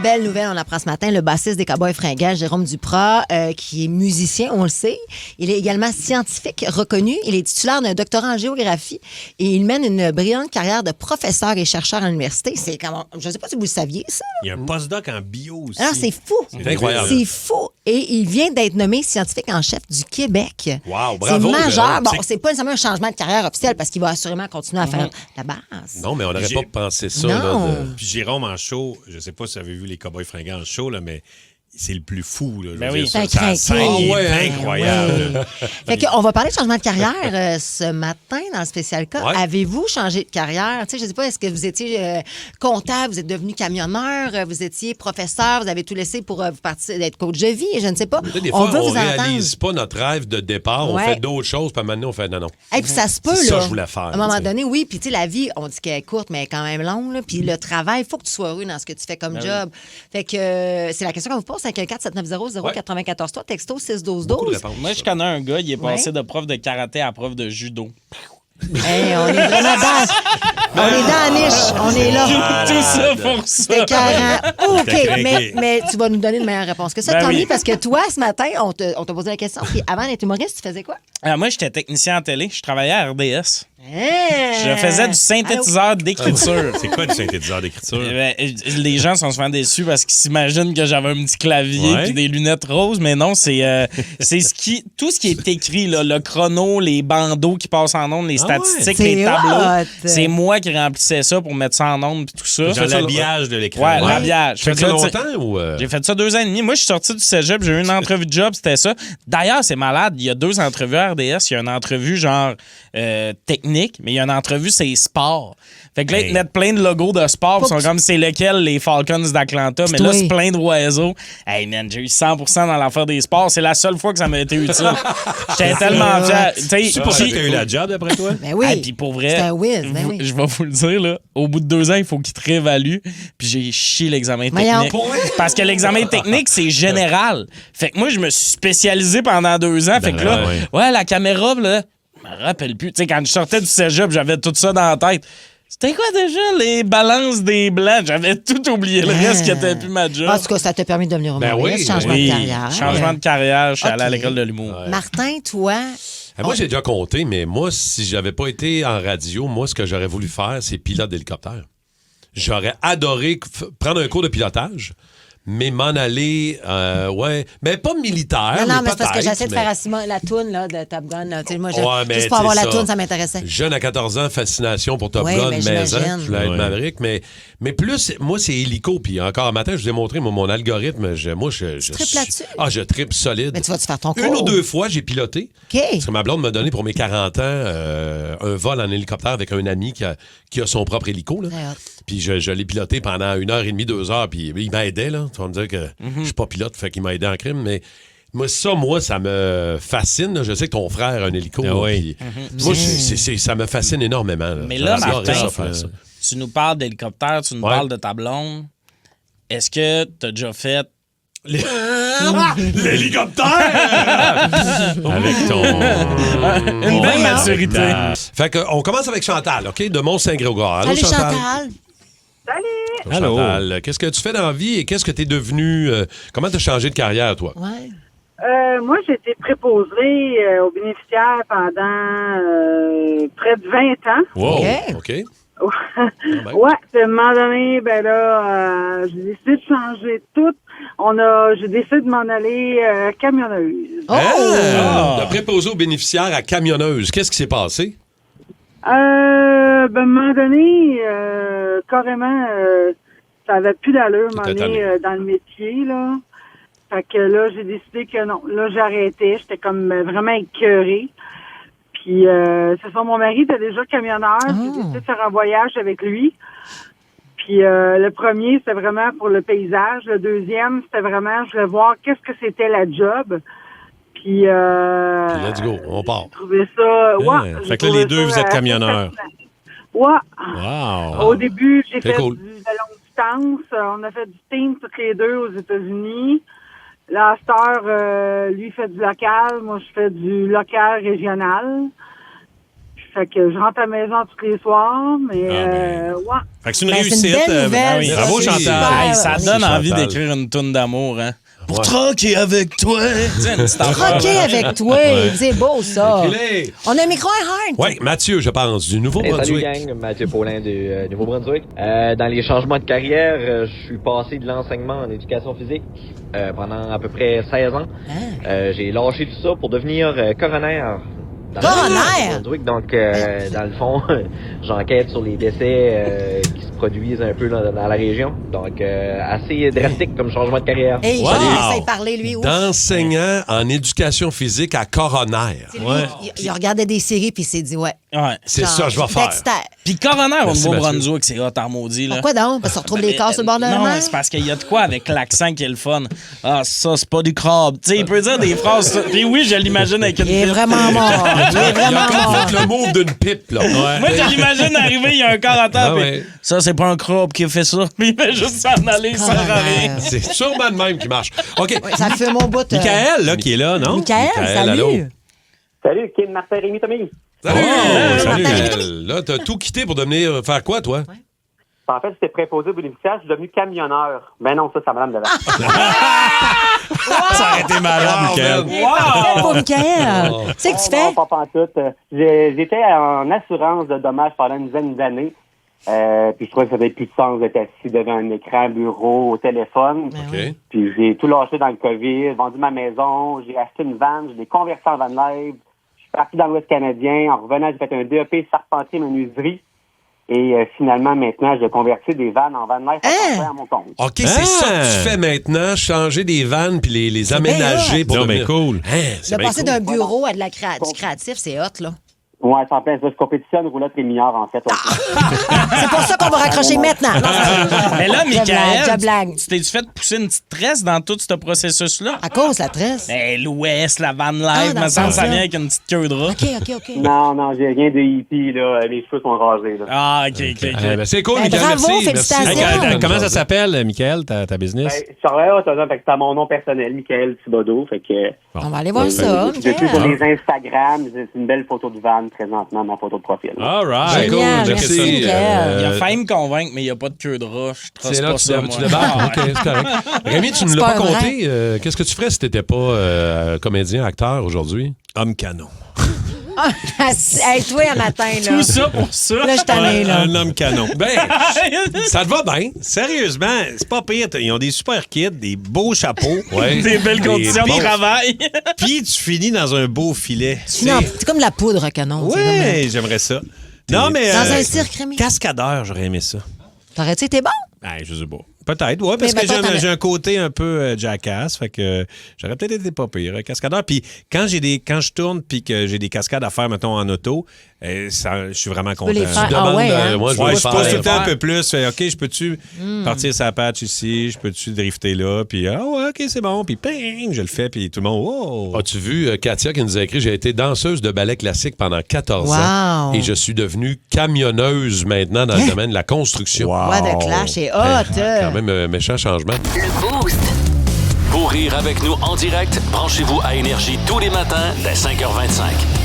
belle nouvelle, on apprend ce matin, le bassiste des Cowboys Fringants, Jérôme Duprat, qui est musicien, on le sait. Il est également scientifique reconnu. Il est titulaire d'un doctorat en géographie et il mène une brillante carrière de professeur et chercheur à l'université. C'est comme, je ne sais pas si vous le saviez, ça. Il y a un postdoc en bio aussi. Alors, c'est fou. C'est incroyable. C'est fou. Et il vient d'être nommé scientifique en chef du Québec. Wow, bravo. C'est majeur. Jérôme. Bon, c'est pas nécessairement un changement de carrière officiel parce qu'il va assurément continuer à faire la base. Non, mais on n'aurait J'ai- pas pensé ça. Non. Là, Puis Jérôme en show, je sais pas si vous avez vu les Cowboys Fringants en show, là, mais c'est le plus fou. Là, je Ben veux oui. dire, ça, C'est ça, ça, craqué. il est Ah ouais, incroyable. Ouais. Fait qu'on va parler de changement de carrière ce matin dans le spécial cas. Ouais. Avez-vous changé de carrière? Tu sais, je ne sais pas, est-ce que vous étiez comptable, vous êtes devenu camionneur, vous étiez professeur, vous avez tout laissé pour vous partir d'être coach de vie, je ne sais pas. Tu sais, des On fois, veut on vous entendre. réalise pas notre rêve de départ. On Ouais. fait d'autres choses, puis maintenant, on fait non. Et puis ça se peut, C'est là. ça que je voulais faire, À un moment tu sais. donné, oui. Puis tu sais, la vie, on dit qu'elle est courte, mais elle est quand même longue. Là. Puis le travail, il faut que tu sois heureux dans ce que tu fais comme job. Fait que c'est la question qu'on vous pose, 514-790-094-3, texto 612-12. Beaucoup de réponses. Moi, je connais un gars, il est passé Ouais. de prof de karaté à prof de judo. Hey, on est vraiment dans... On est dans la niche. On est là. Tout ça pour C'est ça. carré. OK, C'était mais tu vas nous donner une meilleure réponse que ça, Ben Tommy, oui. parce que toi, ce matin, on t'a posé la question. Puis avant d'être humoriste, tu faisais quoi? Moi, j'étais technicien en télé. Je travaillais à RDS. Hein? Je faisais du synthétiseur d'écriture. C'est quoi du synthétiseur d'écriture? Les gens sont souvent déçus parce qu'ils s'imaginent que j'avais un petit clavier Ouais. et des lunettes roses, mais non, c'est tout ce qui est écrit, là, le chrono, les bandeaux qui passent en ondes, les Ah ouais. statistiques, C'est les tableaux. hot. C'est moi qui remplissais ça pour mettre ça en ondes et tout ça. Genre l'habillage de l'écran. Ouais, l'habillage. Tu fais ça Fait que là, longtemps ou... J'ai fait ça 2 ans et demi. Moi, je suis sorti du cégep, j'ai eu une entrevue de job, c'était ça. D'ailleurs, c'est malade. Il y a 2 entrevues à RDS. Il y a une entrevue genre technique, mais il y a une entrevue, c'est sport. Fait que là, ils te mettent plein de logos de sport. Ils sont comme c'est lequel, les Falcons d'Atlanta. Mais là, Oui. c'est plein d'oiseaux. Hey man, j'ai eu 100% dans l'affaire des sports. C'est la seule fois que ça m'a été utile. J'étais tellement fier. Tu sais, C'est pour ça que puis- tu as eu la job, d'après toi? Ben oui. ah, puis pour vrai, C'est un whiz, ben oui. je vais vous le dire, là, au bout de 2 ans, il faut qu'il te réévalue. Puis j'ai chié l'examen Voyons. technique. Parce que l'examen technique, c'est général. Fait que moi, je me suis spécialisé pendant 2 ans. Fait que là, ouais, la caméra, là, je me rappelle plus. Tu sais, quand je sortais du cégep, j'avais tout ça dans la tête. C'était quoi déjà, les balances des blancs? J'avais tout oublié. Le reste qui était plus ma job. En tout cas, ça t'a permis de devenir humoriste, oui, changement Oui, de carrière. changement de carrière. Je suis allé à Ok. l'école de l'humour. Martin, toi, Moi, j'ai déjà compté, mais moi, si j'avais pas été en radio, moi, ce que j'aurais voulu faire, c'est pilote d'hélicoptère. J'aurais adoré prendre un cours de pilotage, mais m'en aller, mais pas militaire. non, mais c'est parce que peut-être, j'essaie de mais faire à Simon la toune là, de Top Gun. Là. Tu sais, moi, Ouais, mais juste pour avoir c'est la ça. toune, ça m'intéressait. Jeune à 14 ans, fascination pour Top Ouais, Gun, mais mais j'imagine. je voulais être Ouais. Maverick, mais plus, moi, c'est hélico. Puis encore un matin, je vous ai montré mon algorithme. Je tripes là-dessus? Ah, je tripe solide. Mais tu vas-tu faire ton cours? 1 ou 2 fois, j'ai piloté. OK. Parce que ma blonde m'a donné pour mes 40 ans un vol en hélicoptère avec un ami qui a son propre hélico. Là. Très hot. Puis je l'ai piloté pendant 1h30, 2 heures. Puis il m'aidait. Là. Tu vas me dire que je suis pas pilote, fait qu'il m'a aidé en crime. Mais moi, ça me fascine. Là. Je sais que ton frère a un hélico. Ah oui. Puis moi, ça me fascine énormément. Là. Mais là, J'adorerais Martin, ça, faire ça. tu nous parles d'hélicoptère, tu nous Ouais. parles de ta blonde. Est-ce que tu as déjà fait L'hélicoptère! Avec ton... une belle maturité? Fait qu'on commence avec Chantal, OK? De Mont-Saint-Grégoire. Allô, Salut, Chantal. Salut! Allô. Chantal, qu'est-ce que tu fais dans la vie et qu'est-ce que tu es devenu? Comment tu as changé de carrière, toi? Ouais. Moi, j'ai été préposée aux bénéficiaires pendant près de 20 ans. Wow! OK. OK. ben. Ouais, puis à un moment donné, ben là, j'ai décidé de changer tout. J'ai décidé de m'en aller camionneuse. Oh! Ah! De préposé aux bénéficiaires à camionneuse. Qu'est-ce qui s'est passé? Ben, à un moment donné, carrément, ça avait plus d'allure, à un moment T'étais donné, tanné. dans le métier, là. Fait que là, j'ai décidé que non. Là, j'arrêtais. J'étais comme vraiment écœurée. Puis, c'est ça, mon mari était déjà camionneur. J'ai décidé de faire un voyage avec lui. Puis, le premier, c'était vraiment pour le paysage. Le deuxième, c'était vraiment, je voulais voir qu'est-ce que c'était la job. Puis, Let's go, on part. j'ai trouvé ça... Ouais, Ouais. j'ai Fait que là, trouvé les deux, ça vous êtes assez camionneurs. fascinant. Ouais. Wow. Au début, j'ai C'est fait cool. de la longue distance. On a fait du team toutes les deux aux États-Unis. Là, à cette heure, lui fait du local. Moi, je fais du local régional. Fait que je rentre à la maison tous les soirs, mais ouais. Fait que c'est une Ben, réussite. c'est une belle nouvelle, oui. ça. Bravo, C'est Chantal. super. Hey, ça oui. donne envie Chantal. d'écrire une toune d'amour, hein? Pour Ouais. troquer avec toi. Tiens, une petite affaire, Croquer hein? avec toi, c'est beau ça. Écris-les. On a un micro à hard. Oui, Mathieu, je pense, du Hey, salut Nouveau-Brunswick. gang, Mathieu Paulin du Nouveau-Brunswick. Dans les changements de carrière, je suis passé de l'enseignement en éducation physique pendant à peu près 16 ans. J'ai lâché tout ça pour devenir coroner. Dans le Coroner? Nouveau-Brunswick. Donc, dans le fond, j'enquête sur les décès qui se produisent un peu dans la région. Donc, assez drastique comme changement de carrière. Hey, Wow. il sait parler, lui. Ouf. D'enseignant en éducation physique à Coroner. C'est lui, il regardait des séries puis il s'est dit, ouais. Ouais. C'est genre, ça, je vais faire. Dexter. Puis coroner au Merci, Nouveau-Brunswick, c'est hot en maudit, là. Pourquoi donc? Parce qu'on retrouve des corps sur le bord de la Non, mer? c'est parce qu'il y a de quoi avec l'accent qui est le fun. Ah, ça, c'est pas du crabe. Tu sais, il peut dire des phrases. Puis oui, je l'imagine avec une Il est pipe. vraiment mort. Il est vraiment Il a mort. fait le move d'une pipe, là. Moi, je l'imagine arriver, il y a un corps à terre, Ah puis ouais. ça, c'est pas un crabe qui a fait ça. Puis il fait juste s'en aller, il sert à rien. C'est sûrement de même qui marche. OK. Oui, ça fait mon bout. Michael, là, qui est là, non? Michael, Michael, salut. allô? Salut, Kim, Martin, Rémi, Tommy. Salut! Oh, Salut, Martin. Michael. Là, t'as tout quitté pour devenir faire quoi, toi? En fait, j'étais préposé au bénéficiaire, je suis devenu camionneur. Ben non, ça madame devant. Ça aurait été malade, Michael. Parfait pour Michael. Oh. C'est que tu Non, fais? pas pantoute. J'étais en assurance de dommages pendant une dizaine d'années. Puis je trouvais que ça n'avait plus de sens d'être assis devant un écran, bureau, au téléphone. OK. Puis j'ai tout lâché dans le COVID, vendu ma maison, j'ai acheté une van, je l'ai convertie en van live. Je suis parti dans l'Ouest canadien. En revenant, j'ai fait un DEP charpentier menuiserie. Et finalement, maintenant, je convertis des vannes en van life à mon compte. OK, c'est ça que tu fais maintenant, changer des vannes puis les aménager pour Non, mais devenir- cool. Hein, De c'est bien passer cool. d'un bureau à de du créatif, c'est hot, là. Ouais, c'est en plein ça. Je compétitionne roulotte et milliards, en fait. C'est pour ça qu'on va raccrocher maintenant. Non, Mais là, Je blague, Michael, je blague. tu t'es-tu fait pousser une petite tresse dans tout ce processus-là? À cause de la tresse. Ben, l'Ouest, la van Ah, life, dans me ce semble que ça sens-là. vient avec une petite queue de rat. OK. Non, j'ai rien de hippie, là. Les cheveux sont rasés, là. Ah, OK. Ben, c'est cool, Ben, Michael. bravo, merci. félicitations. Merci. Hey, comment ça s'appelle, Michael, ta business? Ben, Charles autonome, fait que c'est mon nom personnel, Michael Thibodeau, fait que... On va aller voir ça. Je suis sur Michael. les Instagram, c'est une belle photo de van, présentement, ma photo de profil. All right. C'est cool, Génial, merci. merci, Michael. Il a failli me convaincre, mais il n'y a pas de queue de rat. Je trosse C'est là pas que tu ça, le moi. débarques. OK, c'est correct. Rémi, tu ne C'est l'as pas pas vrai. compté. Qu'est-ce que tu ferais si tu n'étais pas comédien, acteur aujourd'hui? Homme canon. Hey, toi, un matin, là. Tout ça pour ça. Là, je t'en ai, là. Un homme canon. Ben, ça te va bien. Sérieusement, c'est pas pire. Ils ont des super kits, des beaux chapeaux. Ouais. Des belles conditions de travail. Puis tu finis dans un beau filet. C'est comme la poudre à canon. c'est Ouais, j'aimerais ça. Non, mais. Dans un cirque, Rémi. Cascadeur, j'aurais aimé ça. T'aurais-tu été bon? Je sais pas. Peut-être, ouais, parce Mais que mettons, j'ai un côté un peu jackass, fait que j'aurais peut-être été pas pire, cascadeur. Puis quand je tourne puis que j'ai des cascades à faire, mettons, en auto, je suis vraiment content. peux les faire. Tu demandes, ouais, hein? moi, je Ouais, veux je faire. pose tout le temps un peu plus. Fait, OK, je peux-tu partir sa patch ici? Je peux-tu drifter là? Puis, ouais, OK, c'est bon. Puis, ping, je le fais. Puis tout le monde, wow! As-tu vu Katia qui nous a écrit « J'ai été danseuse de ballet classique pendant 14 ans Wow. et je suis devenue camionneuse maintenant dans le domaine de la construction. Wow. Ouais, de clash et hot. Quand même un méchant changement. Le Boost. Pour rire avec nous en direct, branchez-vous à Énergie tous les matins dès 5h25.